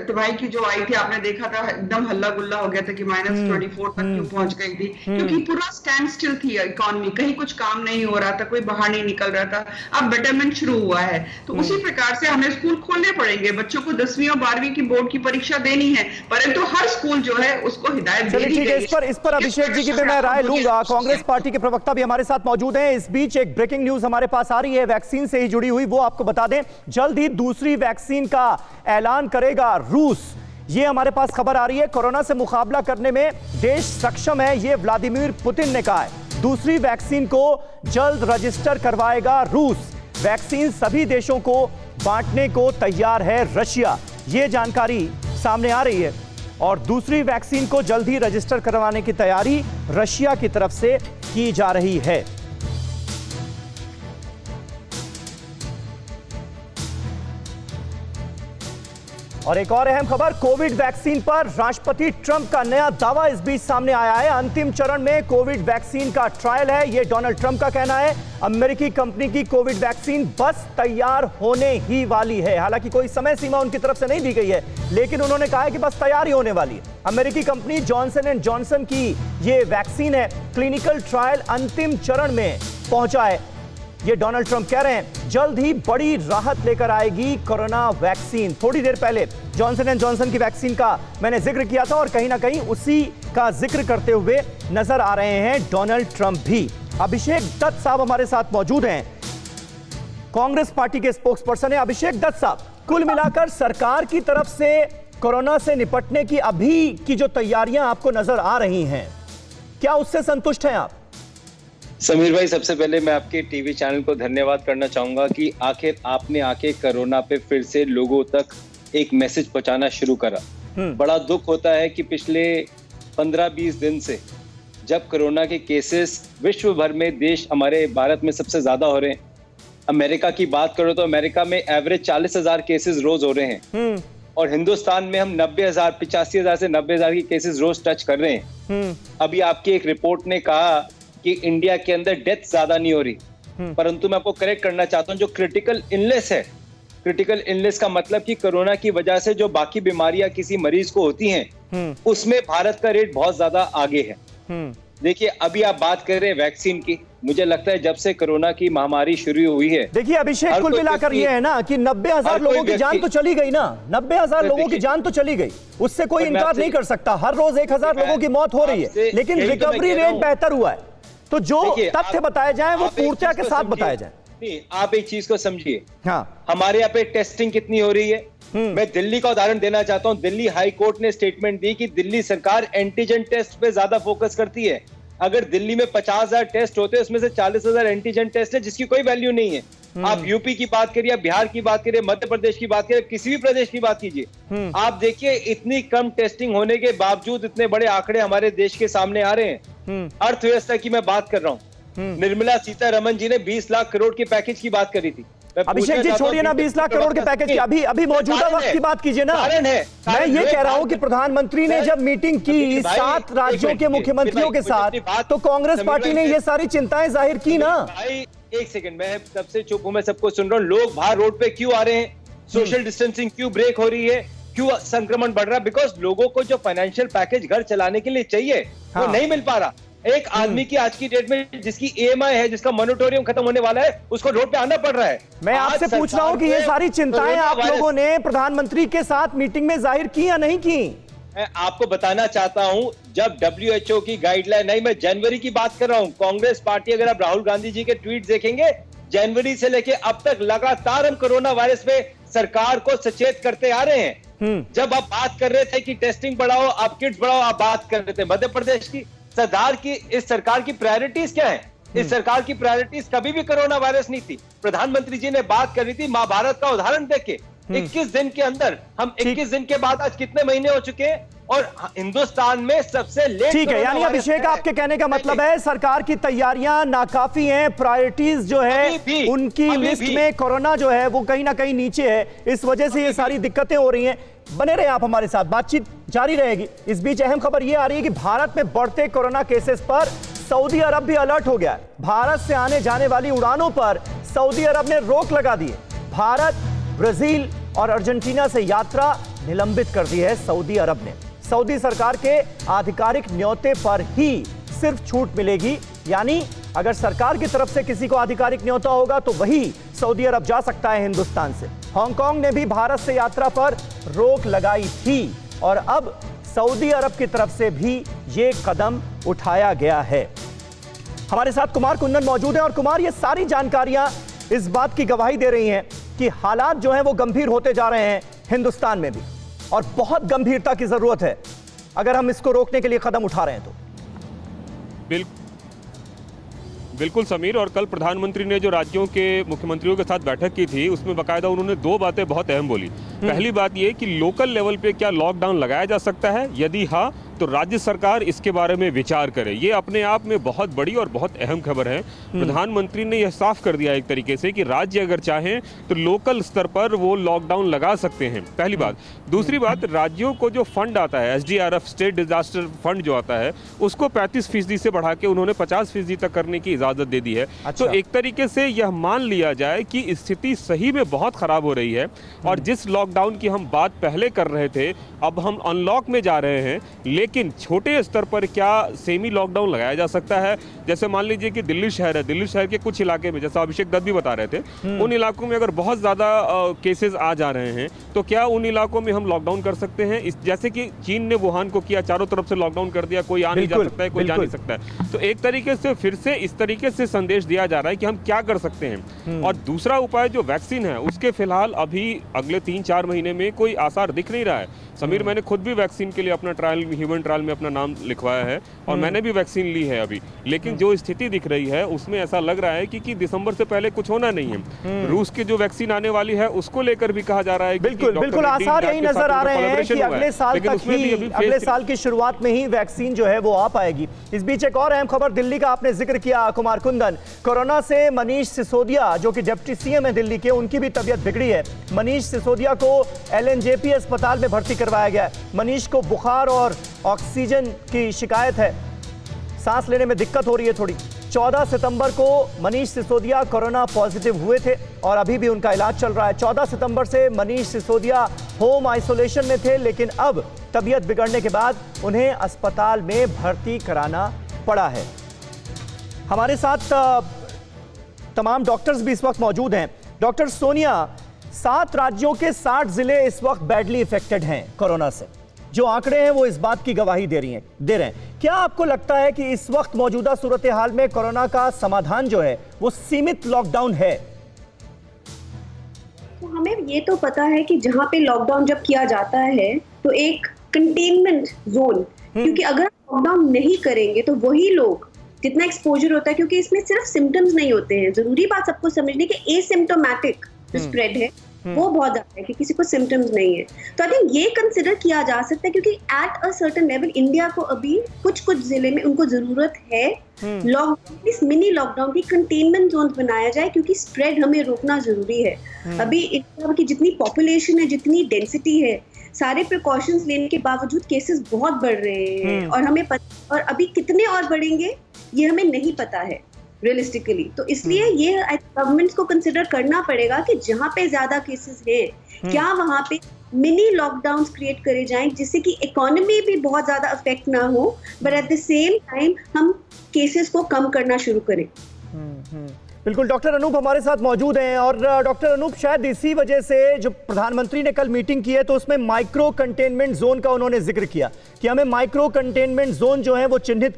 तिमाही की जो आई थी, आपने देखा था एकदम हल्ला गुल्ला हो गया था कि -24 तक क्यों पहुंच गई थी, क्योंकि पूरा स्टैंड स्टिल थी इकोनॉमी, कहीं कुछ काम नहीं हो रहा था, कोई बाहर नहीं निकल रहा था। अब बेटरमेंट शुरू हुआ है तो उसी प्रकार से हमें स्कूल खोलने पड़ेंगे। बच्चों को 10वीं और 12वीं की बोर्ड की परीक्षा देनी है, परंतु हर स्कूल जो है उसको हिदायत दे दी गई है। इस पर अभिषेक जी की भी मैं राय लूंगा। कांग्रेस पार्टी के प्रवक्ता भी हमारे साथ मौजूद हैं। इस बीच एक ब्रेकिंग न्यूज हमारे पास आ रही है वैक्सीन से ही जुड़ी हुई, वो आपको बता दें। जल्द ही दूसरी वैक्सीन का ऐलान करेगा रूस, ये हमारे पास खबर आ रही है। कोरोना से मुकाबला करने में देश सक्षम है, ये व्लादिमीर पुतिन ने कहा है। दूसरी वैक्सीन को जल्द रजिस्टर करवाएगा रूस। वैक्सीन सभी देशों को बांटने को तैयार है रशिया, ये जानकारी सामने आ रही है। और दूसरी वैक्सीन को जल्द ही रजिस्टर करवाने की तैयारी रशिया की तरफ से की जा रही है। और एक और अहम खबर, कोविड वैक्सीन पर राष्ट्रपति ट्रंप का नया दावा इस बीच सामने आया है। अंतिम चरण में कोविड वैक्सीन का ट्रायल है, यह डोनाल्ड ट्रंप का कहना है। अमेरिकी कंपनी की कोविड वैक्सीन बस तैयार होने ही वाली है। हालांकि कोई समय सीमा उनकी तरफ से नहीं दी गई है, लेकिन उन्होंने कहा है कि बस तैयारी होने वाली है। अमेरिकी कंपनी जॉनसन एंड जॉनसन की यह वैक्सीन है, क्लिनिकल ट्रायल अंतिम चरण में पहुंचा है। ये डोनाल्ड ट्रंप कह रहे हैं जल्द ही बड़ी राहत लेकर आएगी कोरोना वैक्सीन। थोड़ी देर पहले जॉनसन एंड जॉनसन की वैक्सीन का मैंने जिक्र किया था और कहीं ना कहीं उसी का जिक्र करते हुए नजर आ रहे हैं डोनाल्ड ट्रंप भी। अभिषेक दत्त साहब हमारे साथ मौजूद हैं, कांग्रेस पार्टी के स्पोक्स पर्सन है। अभिषेक दत्त साहब, कुल मिलाकर सरकार की तरफ से कोरोना से निपटने की अभी की जो तैयारियां आपको नजर आ रही हैं, क्या उससे संतुष्ट हैं आप? समीर भाई, सबसे पहले मैं आपके टीवी चैनल को धन्यवाद करना चाहूंगा कि आखिर आपने आके कोरोना पे फिर से लोगों तक एक मैसेज पहुंचाना शुरू करा। बड़ा दुख होता है कि पिछले 15-20 दिन से जब कोरोना के केसेस विश्व भर में, देश हमारे भारत में सबसे ज्यादा हो रहे हैं। अमेरिका की बात करो तो अमेरिका में एवरेज 40,000 केसेस रोज हो रहे हैं और हिंदुस्तान में हम 90,000, 85,000 से 90,000 की केसेस रोज टच कर रहे हैं। अभी आपकी एक रिपोर्ट ने कहा कि इंडिया के अंदर डेथ ज्यादा नहीं हो रही, परंतु मैं आपको करेक्ट करना चाहता हूं, जो क्रिटिकल इलनेस है, क्रिटिकल इलनेस का मतलब कि कोरोना की वजह से जो बाकी बीमारियां किसी मरीज को होती हैं, उसमें भारत का रेट बहुत ज्यादा आगे है। देखिए, अभी आप बात कर रहे हैं वैक्सीन की, मुझे लगता है जब से कोरोना की महामारी शुरू हुई है, देखिए अभिषेक, कुल मिलाकर ये है ना कि 90,000 लोगों की जान तो चली गई ना, 90,000 लोगों की जान तो चली गई, उससे कोई इनकार नहीं कर सकता। हर रोज 1,000 लोगों की मौत हो रही है, लेकिन रिकवरी रेट बेहतर हुआ है। तो जो तथ्य बताए जाए वो पूर्णता के साथ बताए जाए। नहीं, आप एक चीज को समझिए, हाँ, हमारे यहाँ पे टेस्टिंग कितनी हो रही है। मैं दिल्ली का उदाहरण देना चाहता हूँ। दिल्ली हाई कोर्ट ने स्टेटमेंट दी कि दिल्ली सरकार एंटीजन टेस्ट पे ज्यादा फोकस करती है। अगर दिल्ली में 50,000 टेस्ट होते हैं, उसमें से 40,000 एंटीजन टेस्ट है, जिसकी कोई वैल्यू नहीं है। आप यूपी की बात करिए, बिहार की बात करिए, मध्य प्रदेश की बात करिए, किसी भी प्रदेश की बात कीजिए, आप देखिए इतनी कम टेस्टिंग होने के बावजूद इतने बड़े आंकड़े हमारे देश के सामने आ रहे हैं। अर्थव्यवस्था की मैं बात कर रहा हूँ। निर्मला सीतारमण जी ने 20 लाख करोड़ के पैकेज की बात करी थी। अभिषेक जी छोड़िए ना 20 लाख करोड़ के पैकेज की, अभी मौजूदा वक्त की बात कीजिए ना। मैं ये कह रहा हूं कि प्रधानमंत्री ने जब मीटिंग की 7 राज्यों के मुख्यमंत्रियों के साथ, तो कांग्रेस पार्टी ने ये सारी चिंताएं जाहिर की ना। एक सेकंड, मैं सबसे चुप हूं, मैं सबको सुन रहा हूं। लोग बाहर रोड पे क्यों आ रहे हैं? सोशल डिस्टेंसिंग क्यों ब्रेक हो रही है? क्यों संक्रमण बढ़ रहा है? बिकॉज लोगों को जो फाइनेंशियल पैकेज घर चलाने के लिए चाहिए वो नहीं मिल पा रहा। एक आदमी की आज की डेट में जिसकी ईएमआई है, जिसका मोनिटोरियम खत्म होने वाला है, उसको रोड पे आना पड़ रहा है। मैं आपसे पूछ रहा हूं कि ये सारी चिंताएं आप लोगों ने प्रधानमंत्री के साथ मीटिंग में जाहिर की या नहीं की? मैं आपको बताना चाहता हूं, जब WHO की गाइडलाइन, नहीं मैं जनवरी की बात कर रहा हूं, कांग्रेस पार्टी, अगर आप राहुल गांधी जी के ट्वीट देखेंगे, जनवरी से लेके अब तक लगातार हम कोरोना वायरस पे सरकार को सचेत करते आ रहे हैं। जब आप बात कर रहे थे कि टेस्टिंग बढ़ाओ, आप किट्स बढ़ाओ, आप बात कर रहे थे मध्य प्रदेश की। सरदार की, इस सरकार की प्रायोरिटीज क्या है? इस सरकार की प्रायोरिटीज कभी भी कोरोना वायरस नहीं थी। प्रधानमंत्री जी ने बात करी थी महाभारत का उदाहरण देके, 21 दिन के अंदर, हम 21 दिन के बाद आज कितने महीने हो चुके हैं और हिंदुस्तान में सबसे लेट। ठीक है, यानी अभिषेक आपके कहने का मतलब है सरकार की तैयारियां नाकाफी हैं, प्रायोरिटीज जो है उनकी लिस्ट में कोरोना जो है वो कहीं ना कहीं नीचे है, इस वजह से ये सारी दिक्कतें हो रही हैं। बने रहे आप हमारे साथ, बातचीत जारी रहेगी। इस बीच अहम खबर ये आ रही है कि भारत में बढ़ते कोरोना केसेस पर सऊदी अरब भी अलर्ट हो गया है। भारत से आने जाने वाली उड़ानों पर सऊदी अरब ने रोक लगा दी है। भारत, ब्राजील और अर्जेंटीना से यात्रा निलंबित कर दी है सऊदी अरब ने। सऊदी सरकार के आधिकारिक न्योते पर ही सिर्फ छूट मिलेगी, यानी अगर सरकार की तरफ से किसी को आधिकारिक न्योता होगा तो वही सऊदी अरब जा सकता है हिंदुस्तान से। हांगकांग ने भी भारत से यात्रा पर रोक लगाई थी और अब सऊदी अरब की तरफ से भी ये कदम उठाया गया है। हमारे साथ कुमार कुंदन मौजूद हैं और कुमार, ये सारी जानकारियां इस बात की गवाही दे रही हैं कि हालात जो हैं वो गंभीर होते जा रहे हैं हिंदुस्तान में भी, और बहुत गंभीरता की जरूरत है अगर हम इसको रोकने के लिए कदम उठा रहे हैं तो। बिल्कुल समीर, और कल प्रधानमंत्री ने जो राज्यों के मुख्यमंत्रियों के साथ बैठक की थी उसमें बाकायदा उन्होंने 2 बातें बहुत अहम बोली। पहली बात ये कि लोकल लेवल पे क्या लॉकडाउन लगाया जा सकता है, यदि हाँ तो राज्य सरकार इसके बारे में विचार करे। ये अपने आप में बहुत बड़ी और बहुत अहम खबर है। प्रधानमंत्री ने यह साफ कर दिया एक तरीके से कि राज्य अगर चाहें तो लोकल स्तर पर वो लॉकडाउन लगा सकते हैं, पहली बात। दूसरी बात, राज्यों को जो फंड आता है, SDRF स्टेट डिजास्टर फंड जो आता है, उसको 35% से बढ़ा के उन्होंने 50% तक करने की इजाजत दे दी है। अच्छा। तो एक तरीके से यह मान लिया जाए कि स्थिति सही में बहुत खराब हो रही है और जिस लॉकडाउन की हम बात पहले कर रहे थे अब हम अनलॉक में जा रहे हैं, लेकिन छोटे स्तर पर क्या सेमी लॉकडाउन लगाया जा सकता है? जैसे मान लीजिए कि दिल्ली शहर है, दिल्ली शहर के कुछ इलाके में, जैसा अभिषेक दत्त भी बता रहे थे, उन इलाकों में अगर बहुत ज़्यादा केसेस आ जा रहे हैं तो क्या उन इलाकों में हम लॉकडाउन कर सकते हैं? जैसे कि चीन ने वुहान को किया, चारों तरफ से लॉकडाउन कर दिया, कोई आ नहीं जा सकता है, कोई जा नहीं सकता है। तो एक तरीके से फिर से इस तरीके से संदेश दिया जा रहा है कि हम क्या कर सकते हैं। और दूसरा उपाय जो वैक्सीन है, उसके फिलहाल अभी अगले 3-4 महीने में कोई आसार दिख नहीं रहा है। समीर, मैंने खुद भी वैक्सीन के लिए अपना ट्रायल, ह्यूमन ट्रायल में अपना नाम लिखवाया है और मैंने भी वैक्सीन ली है अभी, लेकिन जो स्थिति दिख रही है उसमें ऐसा लग रहा है कि दिसंबर से पहले कुछ होना नहीं है। रूस की जो वैक्सीन आने वाली है उसको लेकर भी कहा जा रहा है बिल्कुल आसार यही नजर आ रहे हैं कि अगले साल तक ही, अगले साल की शुरुआत में ही वैक्सीन जो है वो आ पाएगी। इस बीच एक और अहम खबर दिल्ली का आपने जिक्र किया, कुमार कुंदन, कोरोना से मनीष सिसोदिया जो कि डिप्टी सीएम है दिल्ली के, उनकी भी तबीयत बिगड़ी है। मनीष सिसोदिया को एलएनजेपी अस्पताल में भर्ती करवाया गया है। मनीष को बुखार और ऑक्सीजन की शिकायत है, सांस लेने में दिक्कत हो रही है थोड़ी। 14 सितंबर को मनीष सिसोदिया कोरोना पॉजिटिव हुए थे और अभी भी उनका इलाज चल रहा है। 14 सितंबर से मनीष सिसोदिया होम आइसोलेशन में थे, लेकिन अब तबीयत बिगड़ने के बाद उन्हें अस्पताल में भर्ती कराना पड़ा है। हमारे साथ तमाम डॉक्टर्स भी इस वक्त मौजूद हैं। डॉक्टर सोनिया, 7 राज्यों के 60 जिले इस वक्त बैडली इफेक्टेड हैं कोरोना से। जो आंकड़े हैं वो इस बात की गवाही दे रहे हैं। क्या आपको लगता है कि इस वक्त मौजूदा सूरत हाल में कोरोना का समाधान जो है वो सीमित लॉकडाउन है? तो हमें ये तो पता है कि जहां पे लॉकडाउन जब किया जाता है तो एक कंटेनमेंट जोन, क्योंकि अगर लॉकडाउन नहीं करेंगे तो वही लोग जितना एक्सपोजर होता है, क्योंकि इसमें सिर्फ सिम्टम्स नहीं होते हैं, जरूरी बात सबको समझने की एसिम्प्टोमेटिक स्प्रेड है वो बहुत ज्यादा है कि किसी को सिम्टम्स नहीं है। तो आई थिंक ये कंसिडर किया जा सकता है, क्योंकि at a certain level India को अभी कुछ जिले में उनको जरूरत है लॉकडाउन, इस मिनी लॉकडाउन की कंटेनमेंट जोन बनाया जाए, क्योंकि स्प्रेड हमें रोकना जरूरी है। अभी इंडिया की जितनी पॉपुलेशन है, जितनी डेंसिटी है, सारे प्रिकॉशंस लेने के बावजूद केसेस बहुत बढ़ रहे हैं और हमें पता, और अभी कितने और बढ़ेंगे ये हमें नहीं पता है रियलिस्टिकली। तो इसलिए ये गवर्नमेंट को कंसिडर करना पड़ेगा कि जहां पे ज्यादा केसेस हैं क्या वहां पे मिनी लॉकडाउन्स क्रिएट करे जाएं, जिससे कि इकोनॉमी भी बहुत ज्यादा अफेक्ट ना हो, but at the same time हम केसेस को कम करना शुरू करें। बिल्कुल, डॉक्टर अनूप हमारे साथ मौजूद हैं। और डॉक्टर अनूप, शायद इसी वजह से जो प्रधानमंत्री ने कल मीटिंग की है तो उसमें माइक्रो कंटेनमेंट जोन का उन्होंने जिक्र किया कि हमें माइक्रो कंटेनमेंट जोन जो है वो चिन्हित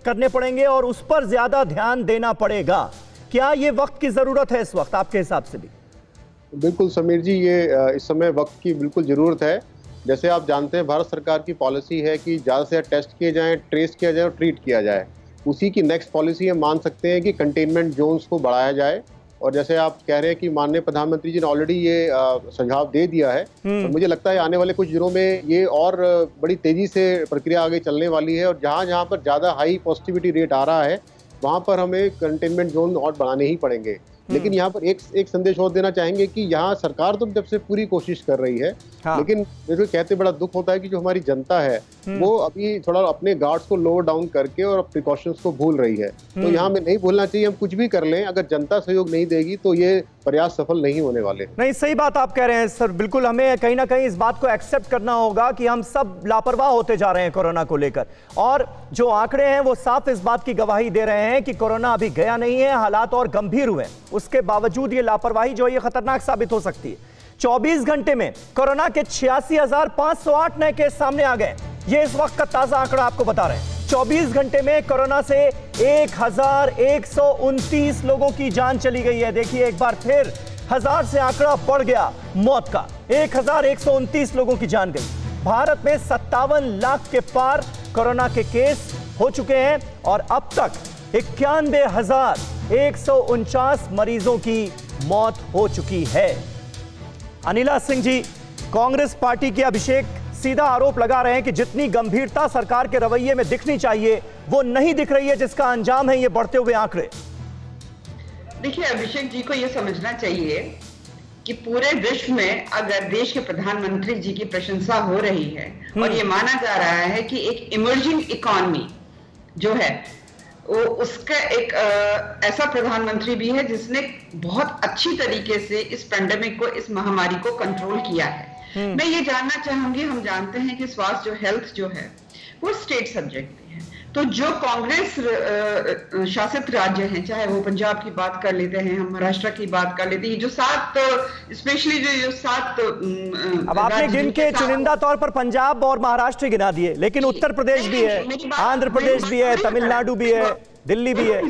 करने पड़ेंगे और उस पर ज्यादा ध्यान देना पड़ेगा। क्या ये वक्त की जरूरत है इस वक्त आपके हिसाब से भी? बिल्कुल समीर जी, ये इस समय वक्त की बिल्कुल जरूरत है। जैसे आप जानते हैं भारत सरकार की पॉलिसी है कि ज़्यादा से ज़्यादा टेस्ट किए जाएँ, ट्रेस किया जाए और ट्रीट किया जाए। उसी की नेक्स्ट पॉलिसी हम मान सकते हैं कि कंटेनमेंट जोन्स को बढ़ाया जाए। और जैसे आप कह रहे हैं कि माननीय प्रधानमंत्री जी ने ऑलरेडी ये सुझाव दे दिया है, और मुझे लगता है आने वाले कुछ दिनों में ये और बड़ी तेजी से प्रक्रिया आगे चलने वाली है। और जहाँ जहाँ पर ज़्यादा हाई पॉजिटिविटी रेट आ रहा है वहाँ पर हमें कंटेनमेंट जोन और बढ़ाने ही पड़ेंगे। लेकिन यहाँ पर एक संदेश और देना चाहेंगे कि यहाँ सरकार तो जब से पूरी कोशिश कर रही है, लेकिन मेरे को कहते बड़ा दुख होता है कि जो हमारी जनता है वो अभी थोड़ा अपने गार्ड्स को लोअर डाउन करके और प्रिकॉशंस को भूल रही है। तो यहाँ हमें नहीं भूलना चाहिए, हम कुछ भी कर लें, अगर जनता सहयोग नहीं देगी तो ये प्रयास सफल नहीं होने वाले। नहीं, सही बात आप कह रहे हैं सर। बिल्कुल, हमें कहीं ना कहीं इस बात को एक्सेप्ट करना होगा कि हम सब लापरवाह होते जा रहे हैं कोरोना को लेकर, और जो आंकड़े हैं वो साफ इस बात की गवाही दे रहे हैं कि कोरोना अभी गया नहीं है, हालात और गंभीर हुए। उसके बावजूद ये लापरवाही जो है ये खतरनाक साबित हो सकती है। 24 घंटे में कोरोना के 86,508 नए केस सामने आ गए। ये इस वक्त का ताजा आंकड़ा आपको बता रहे हैं। 24 घंटे में कोरोना से 1,129 लोगों की जान चली गई है। देखिए, एक बार फिर 1000 से आंकड़ा बढ़ गया मौत का। 1,129 लोगों की जान गई। भारत में 57 लाख के पार कोरोना के केस हो चुके हैं और अब तक 91,149 मरीजों की मौत हो चुकी है। अनिला सिंह जी, कांग्रेस पार्टी के अभिषेक सीधा आरोप लगा रहे हैं कि जितनी गंभीरता सरकार के रवैये में दिखनी चाहिए वो नहीं दिख रही है, जिसका अंजाम है ये बढ़ते हुए आंकड़े। देखिए, अभिषेक जी को ये समझना चाहिए कि पूरे विश्व में अगर देश के प्रधानमंत्री जी की प्रशंसा हो रही है और ये माना जा रहा है कि एक इमर्जिंग इकोनॉमी जो है वो उसका एक ऐसा प्रधानमंत्री भी है जिसने बहुत अच्छी तरीके से इस पेंडेमिक को, इस महामारी को कंट्रोल किया है, मैं ये जानना चाहूंगी, हम जानते हैं कि स्वास्थ्य जो हेल्थ जो है वो स्टेट सब्जेक्ट है, तो जो कांग्रेस शासित राज्य हैं, चाहे वो पंजाब की बात कर लेते हैं, हम महाराष्ट्र की बात कर लेते हैं, जो 7 स्पेशली जो 7 अब आपने गिन के चुनिंदा तौर पर पंजाब और महाराष्ट्र गिना दिए, लेकिन उत्तर प्रदेश भी है, आंध्र प्रदेश भी है, तमिलनाडु भी है, दिल्ली भी है।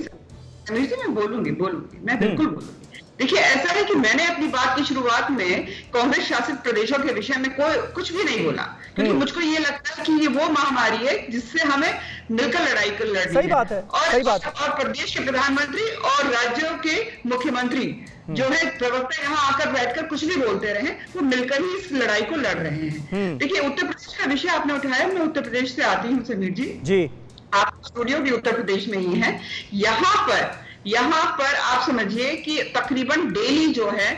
मैं बोलूंगी मैं बिल्कुल बोलूंगी। देखिए, ऐसा है कि मैंने अपनी बात की शुरुआत में कांग्रेस शासित प्रदेशों के विषय में कुछ भी नहीं बोला, क्योंकि मुझको ये लगता है कि ये वो महामारी है जिससे हमें मिलकर लड़ाई कर लड़नी सही बात है। और प्रदेश के प्रधानमंत्री और राज्यों के मुख्यमंत्री जो है प्रवक्ता यहाँ आकर बैठकर कुछ भी बोलते रहे, वो मिलकर ही इस लड़ाई को लड़ रहे हैं। देखिए, उत्तर प्रदेश का विषय आपने उठाया, मैं उत्तर प्रदेश से आती हूँ समीर जी, आप स्टूडियो भी उत्तर प्रदेश में ही है। यहाँ पर आप समझिए कि तकरीबन डेली जो है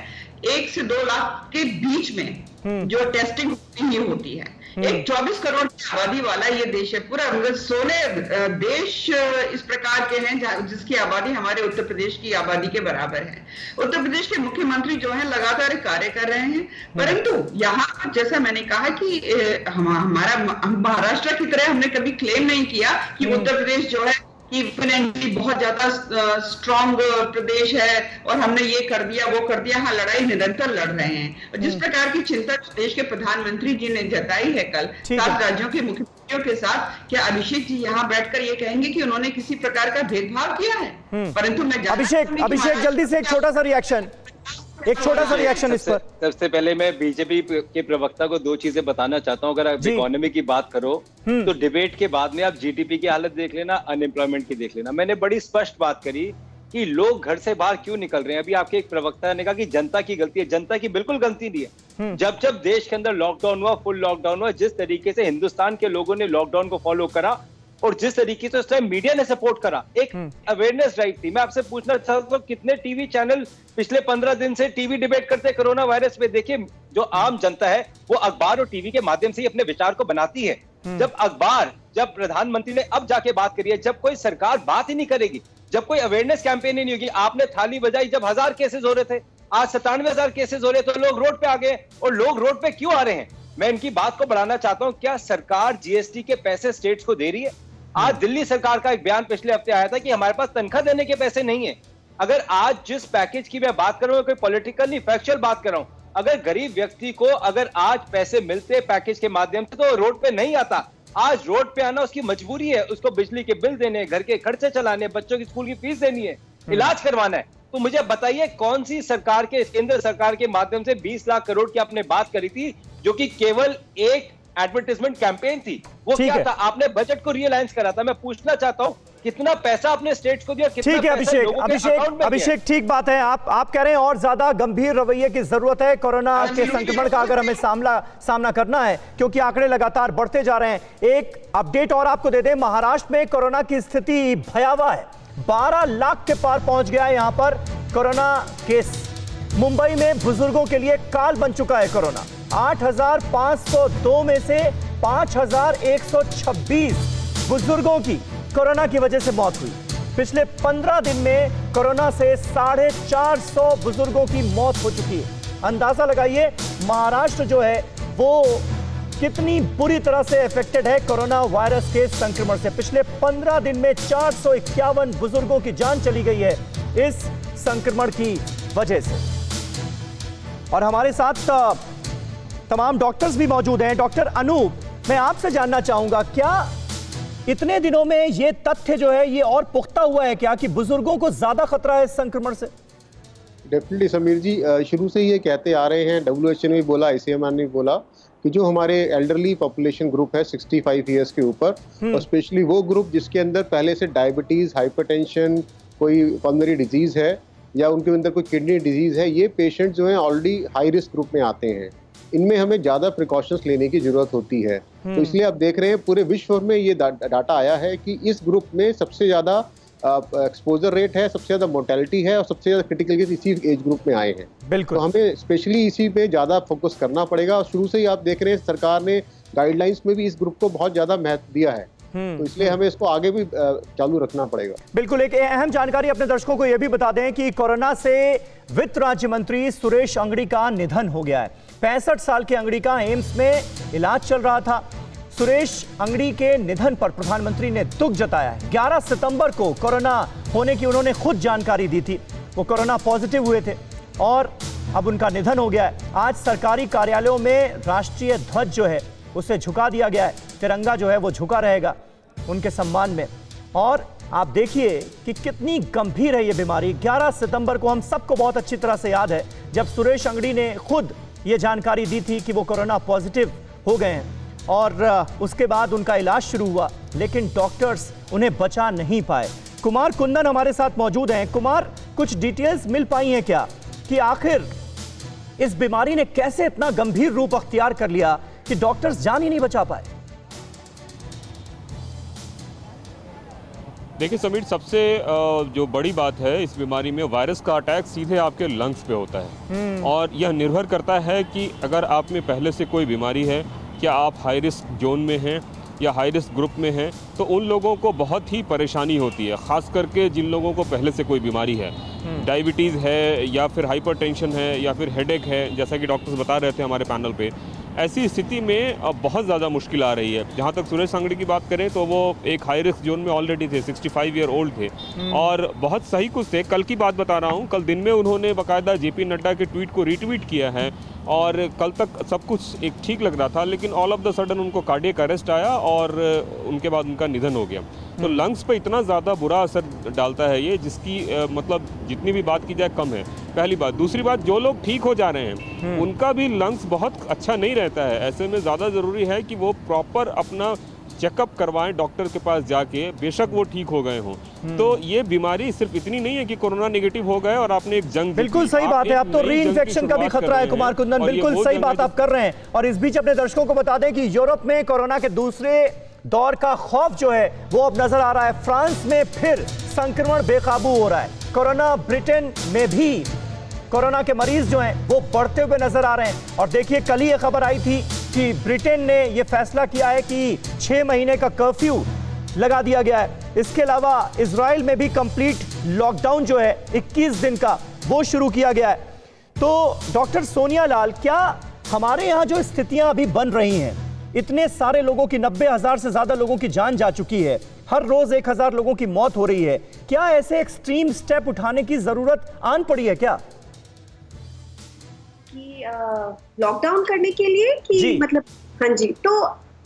1 से 2 लाख के बीच में जो टेस्टिंग ही होती है। एक 24 करोड़ की आबादी वाला ये देश है, पूरा 16 देश इस प्रकार के हैं जिसकी आबादी हमारे उत्तर प्रदेश की आबादी के बराबर है। उत्तर प्रदेश के मुख्यमंत्री जो है लगातार कार्य कर रहे हैं, परंतु यहाँ जैसा मैंने कहा कि हमारा महाराष्ट्र की तरह हमने कभी क्लेम नहीं किया कि उत्तर प्रदेश जो है कि फाइनेंशियली बहुत ज्यादा स्ट्रॉन्ग प्रदेश है और हमने ये कर दिया वो कर दिया। हाँ, लड़ाई निरंतर लड़ रहे हैं, और जिस प्रकार की चिंता देश के प्रधानमंत्री जी ने जताई है कल 7 राज्यों के मुख्यमंत्रियों के साथ, क्या अभिषेक जी यहाँ बैठकर ये कहेंगे कि उन्होंने किसी प्रकार का भेदभाव किया है? परंतु मैं अभिषेक जल्दी से एक छोटा सा रिएक्शन इस पर। सबसे पहले मैं बीजेपी के प्रवक्ता को 2 चीजें बताना चाहता हूं। अगर आप इकोनॉमी की बात करो तो डिबेट के बाद में आप जीडीपी की हालत देख लेना, अनएम्प्लॉयमेंट की देख लेना। मैंने बड़ी स्पष्ट बात करी कि लोग घर से बाहर क्यों निकल रहे हैं। अभी आपके एक प्रवक्ता ने कहा कि जनता की गलती है, जनता की बिल्कुल गलती नहीं है। जब देश के अंदर लॉकडाउन हुआ, फुल लॉकडाउन हुआ, जिस तरीके से हिंदुस्तान के लोगों ने लॉकडाउन को फॉलो करा और जिस तरीके से उस टाइम मीडिया ने सपोर्ट करा, एक अवेयरनेस ड्राइव थी। मैं आपसे पूछना चाहता हूं, कितने टीवी चैनल पिछले 15 दिन से टीवी डिबेट करते हैं कोरोना वायरस पे? देखिए, जो आम जनता है वो अखबार और टीवी के माध्यम से ही अपने विचार को बनाती है। जब प्रधानमंत्री ने अब जाके बात करी है, जब कोई सरकार बात ही नहीं करेगी, जब कोई अवेयरनेस कैंपेन ही नहीं होगी। आपने थाली बजाई जब 1000 केसेस हो रहे थे, आज 97,000 केसेस हो रहे, तो लोग रोड पे आ गए। और लोग रोड पे क्यों आ रहे हैं? मैं इनकी बात को बढ़ाना चाहता हूं। क्या सरकार जीएसटी के पैसे स्टेट्स को दे रही है? आज दिल्ली सरकार का एक बयान पिछले हफ्ते आया था कि हमारे पास तनख्वाह देने के पैसे नहीं है। अगर आज जिस पैकेज की मैं बात कर रहा हूं, कोई पॉलिटिकल नहीं, फैक्चुअल बात कर रहा हूं, अगर गरीब व्यक्ति को अगर आज पैसे मिलते पैकेज के माध्यम से तो रोड पे नहीं आता। आज रोड पे आना उसकी मजबूरी है, उसको बिजली के बिल देने, घर के खर्चे चलाने, बच्चों की स्कूल की फीस देनी है, इलाज करवाना है। तो मुझे बताइए, कौन सी सरकार के, केंद्र सरकार के माध्यम से 20 लाख करोड़ की आपने बात करी थी, जो कि केवल एक एडवर्टाइजमेंट कैंपेन थी? वो क्या था? आपने बजट को रियलाइज करा था। मैं पूछना चाहता हूं, कितना पैसा आपने स्टेट्स को दिया? ठीक है अभिषेक, ठीक बात है। आप कह रहे हैं और ज्यादा गंभीर रवैये की जरूरत है कोरोना के संक्रमण का अगर हमें सामना करना है, क्योंकि आंकड़े लगातार बढ़ते जा रहे हैं। एक अपडेट और आपको दे दें, महाराष्ट्र में कोरोना की स्थिति भयावह है, 12 लाख के पार पहुंच गया है यहां पर कोरोना केस। मुंबई में बुजुर्गों के लिए काल बन चुका है कोरोना। 8,502 में से 5,126 बुजुर्गों की कोरोना की वजह से मौत हुई। पिछले 15 दिन में कोरोना से 450 बुजुर्गों की मौत हो चुकी है। अंदाजा लगाइए महाराष्ट्र जो है वो कितनी बुरी तरह से अफेक्टेड है कोरोना वायरस के संक्रमण से। पिछले 15 दिन में 451 बुजुर्गों की जान चली गई है इस संक्रमण की वजह से। और हमारे साथ तमाम डॉक्टर्स भी मौजूद हैं। डॉक्टर अनूप, मैं आपसे जानना चाहूंगा, क्या इतने दिनों में ये तथ्य जो है ये और पुख्ता हुआ है क्या कि बुजुर्गों को ज्यादा खतरा है इस संक्रमण से? डेफिनेटली समीर जी, शुरू से ये कहते आ रहे हैं, WHO ने भी बोला, ICMR ने भी बोला कि जो हमारे एल्डरली पॉपुलेशन ग्रुप है 65 ईयर्स के ऊपर, और स्पेशली वो ग्रुप जिसके अंदर पहले से डायबिटीज, हाइपरटेंशन, कोई पल्मोनरी डिजीज है या उनके अंदर कोई किडनी डिजीज है, ये पेशेंट जो हैं ऑलरेडी हाई रिस्क ग्रुप में आते हैं। इनमें हमें ज़्यादा प्रिकॉशंस लेने की जरूरत होती है। तो इसलिए आप देख रहे हैं पूरे विश्व में ये डाटा आया है कि इस ग्रुप में सबसे ज़्यादा एक्सपोजर रेट है, सबसे ज़्यादा मोर्टेलिटी है और सबसे ज़्यादा क्रिटिकल केस इसी एज ग्रुप में आए हैं। बिल्कुल, तो हमें स्पेशली इसी पे ज़्यादा फोकस करना पड़ेगा। और शुरू से ही आप देख रहे हैं सरकार ने गाइडलाइंस में भी इस ग्रुप को बहुत ज़्यादा महत्व दिया है, तो इसलिए हमें इसको आगे भी चालू रखना पड़ेगा। बिल्कुल, एक अहम जानकारी अपने दर्शकों को यह भी बता दें कि कोरोना से वित्त राज्य मंत्री सुरेश अंगड़ी का निधन हो गया है। 65 साल के अंगड़ी का एम्स में इलाज चल रहा था। सुरेश अंगड़ी के निधन पर प्रधानमंत्री ने दुख जताया है। 11 सितंबर को कोरोना होने की उन्होंने खुद जानकारी दी थी। वो कोरोना पॉजिटिव हुए थे और अब उनका निधन हो गया है। आज सरकारी कार्यालयों में राष्ट्रीय ध्वज जो है उसे झुका दिया गया है। तिरंगा जो है वो झुका रहेगा उनके सम्मान में। और आप देखिए कि कितनी गंभीर है ये बीमारी। 11 सितंबर को हम सबको बहुत अच्छी तरह से याद है जब सुरेश अंगड़ी ने खुद ये जानकारी दी थी कि वो कोरोना पॉजिटिव हो गए हैं और उसके बाद उनका इलाज शुरू हुआ, लेकिन डॉक्टर्स उन्हें बचा नहीं पाए। कुमार कुंदन हमारे साथ मौजूद हैं। कुमार, कुछ डिटेल्स मिल पाई हैं क्या कि आखिर इस बीमारी ने कैसे इतना गंभीर रूप अख्तियार कर लिया कि डॉक्टर्स जान ही नहीं बचा पाए? देखिए समीर, सबसे जो बड़ी बात है इस बीमारी में, वायरस का अटैक सीधे आपके लंग्स पे होता है और यह निर्भर करता है कि अगर आप में पहले से कोई बीमारी है, क्या आप हाई रिस्क जोन में हैं या हाई रिस्क ग्रुप में हैं, तो उन लोगों को बहुत ही परेशानी होती है। ख़ास करके जिन लोगों को पहले से कोई बीमारी है, डायबिटीज़ है या फिर हाइपरटेंशन है या फिर हेडेक है, जैसा कि डॉक्टर्स बता रहे थे हमारे पैनल पे, ऐसी स्थिति में अब बहुत ज़्यादा मुश्किल आ रही है। जहाँ तक सुरेश अंगड़ी की बात करें तो वो एक हाई रिस्क जोन में ऑलरेडी थे, 65 ईयर ओल्ड थे और बहुत सही कुछ थे। कल की बात बता रहा हूँ, कल दिन में उन्होंने बाकायदा जेपी नड्डा के ट्वीट को रीट्वीट किया है और कल तक सब कुछ एक ठीक लग रहा था, लेकिन ऑल ऑफ द सडन उनको कार्डियक अरेस्ट आया और उनके बाद उनका निधन हो गया। तो लंग्स पे इतना ज़्यादा बुरा असर डालता है ये, जिसकी मतलब जितनी भी बात की जाए कम है, पहली बात। दूसरी बात, जो लोग ठीक हो जा रहे हैं उनका भी लंग्स बहुत अच्छा नहीं रहता है। ऐसे में ज़्यादा ज़रूरी है कि वो प्रॉपर अपना चेकअप करवाएं डॉक्टर के पास जाके, बेशक वो ठीक हो गए हों। तो ये बीमारी सिर्फ इतनी नहीं है कि कोरोना नेगेटिव हो गए और आपने एक जंग, बिल्कुल सही बात है। अब तो री इन्फेक्शन का भी खतरा है कुमार कुंदन, बिल्कुल सही बात आप कर रहे हैं। और इस बीच अपने दर्शकों को बता दें कि यूरोप में कोरोना के दूसरे दौर का खौफ जो है वो अब नजर आ रहा है। फ्रांस में फिर संक्रमण बेकाबू हो रहा है। कोरोना ब्रिटेन में भी कोरोना के मरीज जो हैं वो बढ़ते हुए नजर आ रहे हैं। और देखिए, कल ही ये खबर आई थी कि ब्रिटेन ने ये फैसला किया है कि 6 महीने का कर्फ्यू लगा दिया गया है। इसके अलावा इजराइल में भी कंप्लीट लॉकडाउन जो है 21 दिन का वो शुरू किया गया है। तो डॉक्टर सोनिया लाल, क्या हमारे यहाँ जो स्थितियां अभी बन रही हैं, इतने सारे लोगों की, 90,000 से ज्यादा लोगों की जान जा चुकी है, हर रोज 1,000 लोगों की मौत हो रही है, क्या ऐसे एक्सट्रीम स्टेप उठाने की जरूरत आन पड़ी है क्या लॉकडाउन करने के लिए कि मतलब? हाँ जी, तो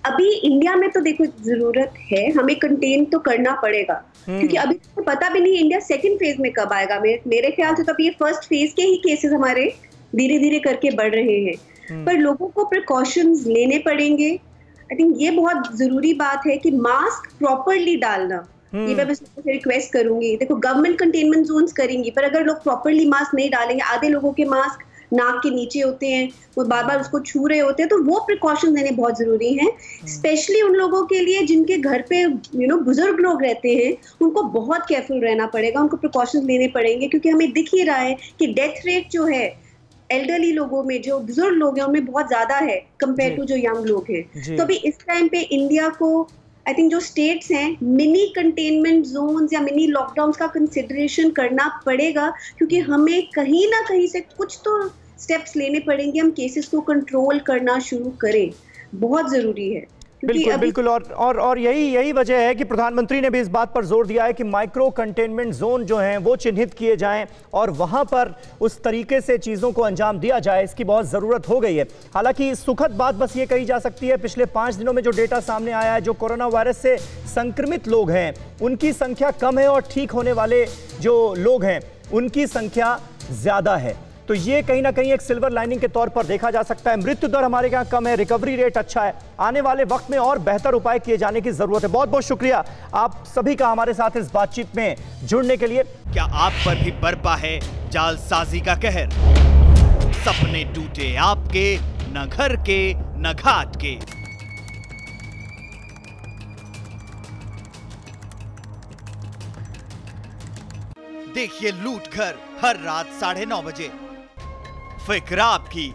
अभी इंडिया में तो देखो जरूरत है, हमें कंटेन तो करना पड़ेगा क्योंकि अभी तो पता भी नहीं इंडिया सेकंड फेज में कब आएगा। मेरे ख्याल से तो अभी ये फर्स्ट फेज के ही केसेस हमारे धीरे धीरे करके बढ़ रहे हैं, पर लोगों को प्रिकॉशंस लेने पड़ेंगे। आई थिंक ये बहुत जरूरी बात है कि मास्क प्रॉपरली डालना, ये मैं बस रिक्वेस्ट करूंगी। देखो, गवर्नमेंट कंटेनमेंट जोन्स करेंगी, पर अगर लोग प्रॉपरली मास्क नहीं डालेंगे, आधे लोगों के मास्क नाक के नीचे होते हैं, वो बार बार उसको छू रहे होते हैं, तो वो प्रिकॉशन लेने बहुत जरूरी हैं। स्पेशली उन लोगों के लिए जिनके घर पे बुजुर्ग लोग रहते हैं, उनको बहुत केयरफुल रहना पड़ेगा, उनको प्रिकॉशन लेने पड़ेंगे क्योंकि हमें दिख ही रहा है कि डेथ रेट जो है एल्डरली लोगों में, जो बुजुर्ग लोग हैं, उनमें बहुत ज्यादा है कंपेयर टू जो यंग लोग हैं। तो अभी इस टाइम पे इंडिया को आई थिंक जो स्टेट्स हैं, मिनी कंटेनमेंट जोन्स या मिनी लॉकडाउन का कंसिडरेशन करना पड़ेगा क्योंकि हमें कहीं ना कहीं से कुछ तो स्टेप्स लेने पड़ेंगे, हम केसेस को कंट्रोल करना शुरू करें, बहुत जरूरी है। बिल्कुल बिल्कुल। और यही वजह है कि प्रधानमंत्री ने भी इस बात पर जोर दिया है कि माइक्रो कंटेनमेंट जोन जो हैं वो चिन्हित किए जाएं और वहां पर उस तरीके से चीज़ों को अंजाम दिया जाए, इसकी बहुत ज़रूरत हो गई है। हालांकि सुखद बात बस ये कही जा सकती है, पिछले 5 दिनों में जो डेटा सामने आया है, जो कोरोना वायरस से संक्रमित लोग हैं उनकी संख्या कम है और ठीक होने वाले जो लोग हैं उनकी संख्या ज़्यादा है। तो ये कहीं ना कहीं एक सिल्वर लाइनिंग के तौर पर देखा जा सकता है। मृत्यु दर हमारे यहाँ कम है, रिकवरी रेट अच्छा है। आने वाले वक्त में और बेहतर उपाय किए जाने की जरूरत है। बहुत बहुत शुक्रिया आप सभी का हमारे साथ इस बातचीत में जुड़ने के लिए। क्या आप पर भी बरपा है जालसाजी का कहर? सपने टूटे आपके, न घर के न घाट के। देखिए लूट घर हर रात 9:30 बजे। फिक्र आपकी,